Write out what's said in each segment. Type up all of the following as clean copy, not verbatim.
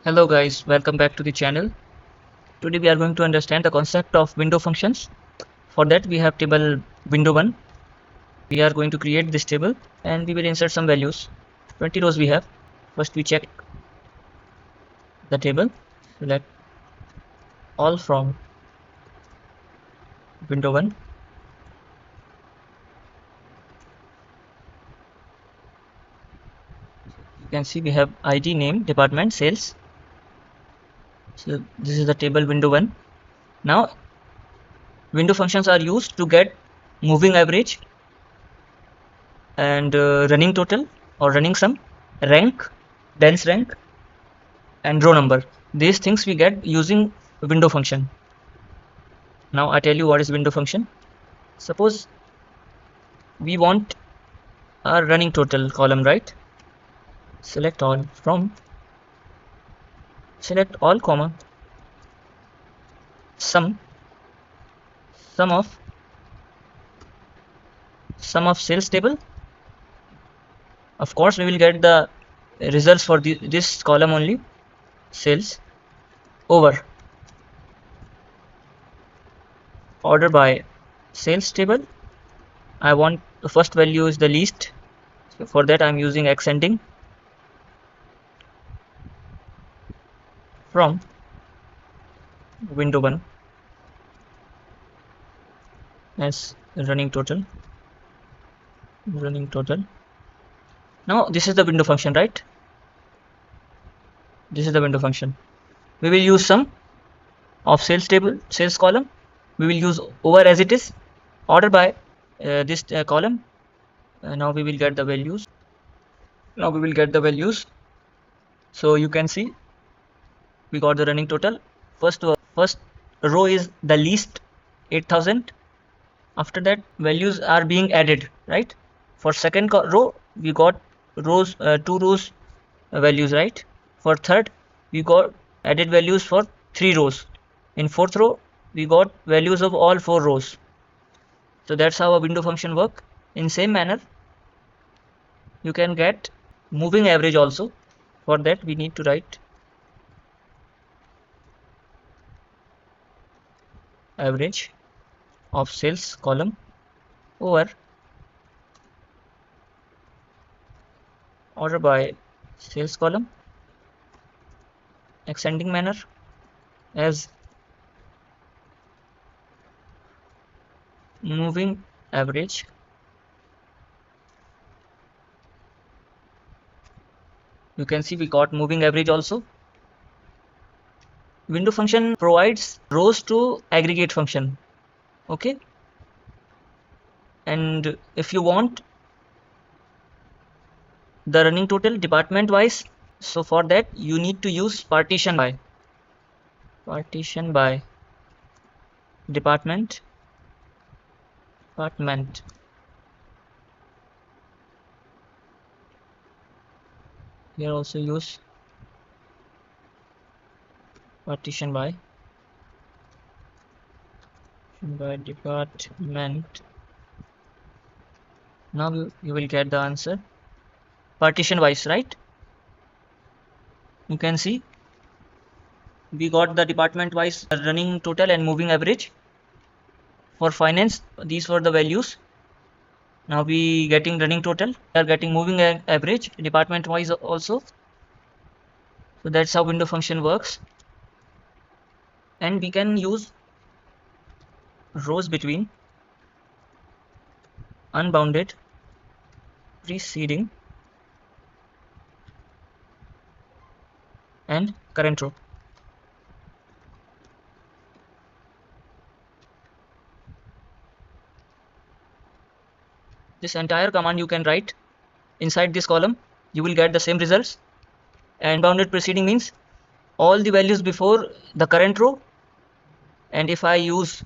Hello guys, welcome back to the channel. Today we are going to understand the concept of window functions. For that we have table window1. We are going to create this table and we will insert some values. 20 rows we have. First we check the table, select all from window1. You can see we have ID, name, department, sales. So this is the table window1. Now window functions are used to get moving average and running total or running sum, rank, dense rank, and row number. These things we get using window function. Now I tell you what is window function. Suppose we want a running total column, right? Select all from, select all comma, sum of sales table. Of course we will get the results for this column only, sales, over order by sales table. I want the first value is the least, so for that I am using ascending, from window1 as running total. Now this is the window function, right? This is the window function. We will use sum of sales table, sales column. We will use over as it is, order by this column. Now we will get the values. So you can see we got the running total. First row is the least, 8000. After that values are being added, right? For second row we got rows, 2 rows values, right? For third we got added values for 3 rows. In fourth row we got values of all 4 rows. So that's how a window function work. In same manner you can get moving average also. For that we need to write average of sales column over order by sales column, ascending manner as moving average you can see we got moving average also. Window function provides rows to aggregate function, okay? And if you want the running total department wise, so for that you need to use partition by department. Here also use partition by department. Now you will get the answer partition wise, right? You can see we got the department wise running total and moving average. For finance these were the values. Now we getting running total, we are getting moving average department wise also. So that's how window function works. And we can use rows between unbounded preceding and current row. This entire command you can write inside this column, you will get the same results. And unbounded preceding means all the values before the current row, and if I use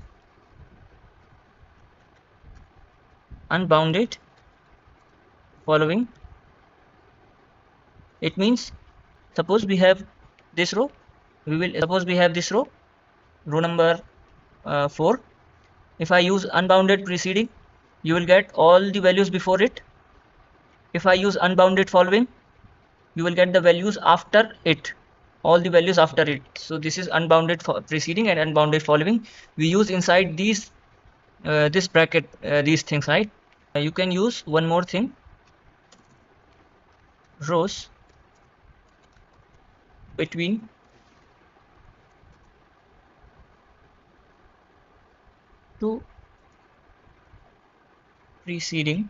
unbounded following, it means suppose we have this row, row number 4. If I use unbounded preceding, you will get all the values before it. If I use unbounded following, you will get the values after it, all the values after it. So this is unbounded for preceding and unbounded following. We use inside these this bracket these things, right? You can use one more thing, rows between two preceding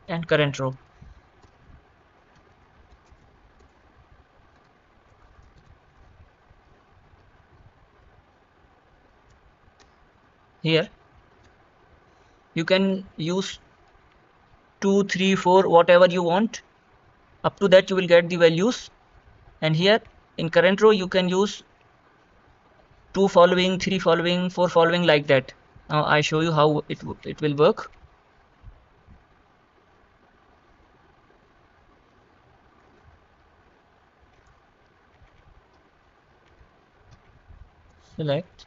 and current row. Here you can use 2, 3, 4, whatever you want. Up to that you will get the values. And here in current row you can use 2 following, 3 following, 4 following, like that. Now I show you how it will work. Select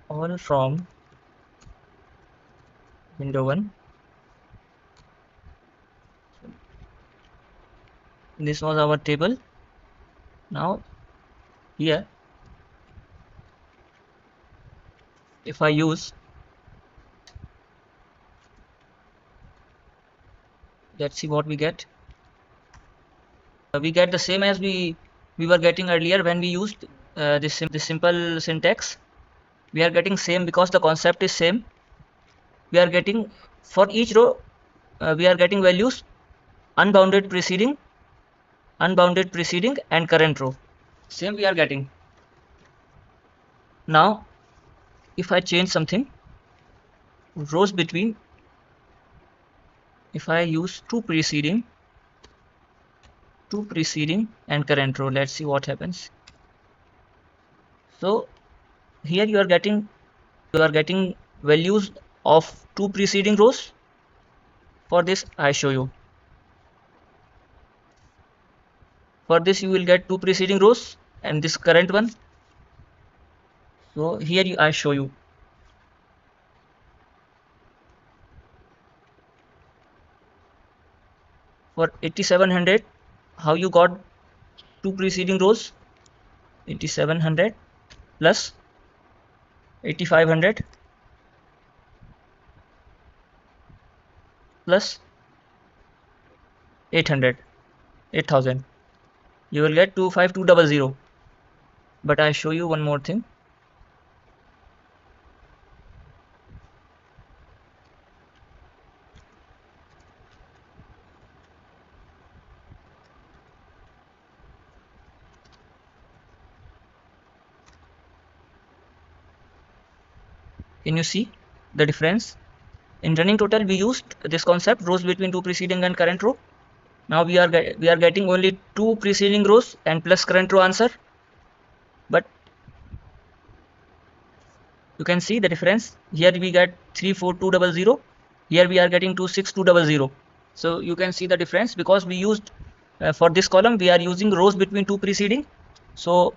all from window 1. This was our table. Now here if I use, let's see what we get. We get the same as we were getting earlier when we used this simple syntax. We are getting same because the concept is same. We are getting for each row we are getting values unbounded preceding and current row. Same we are getting. Now if I change something, rows between, if I use two preceding and current row, let's see what happens. So here you are getting values of two preceding rows. For this I show you. For this you will get two preceding rows and this current one. So here I show you. For 8700, how you got two preceding rows? 8700 plus 8500 plus 8000. You will get 25200. But I show you one more thing. Can you see the difference? In running total we used this concept, rows between two preceding and current row. Now we are getting only two preceding rows and plus current row answer. But you can see the difference. Here we get 34200. Here we are getting 26200. So you can see the difference because we used for this column we are using rows between two preceding. So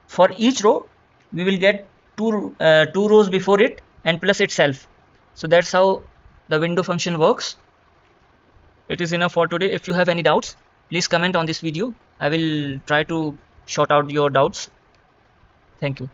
for each row we will get two rows before it and plus itself. So that's how the window function works. It is enough for today. If you have any doubts, please comment on this video. I will try to sort out your doubts. Thank you.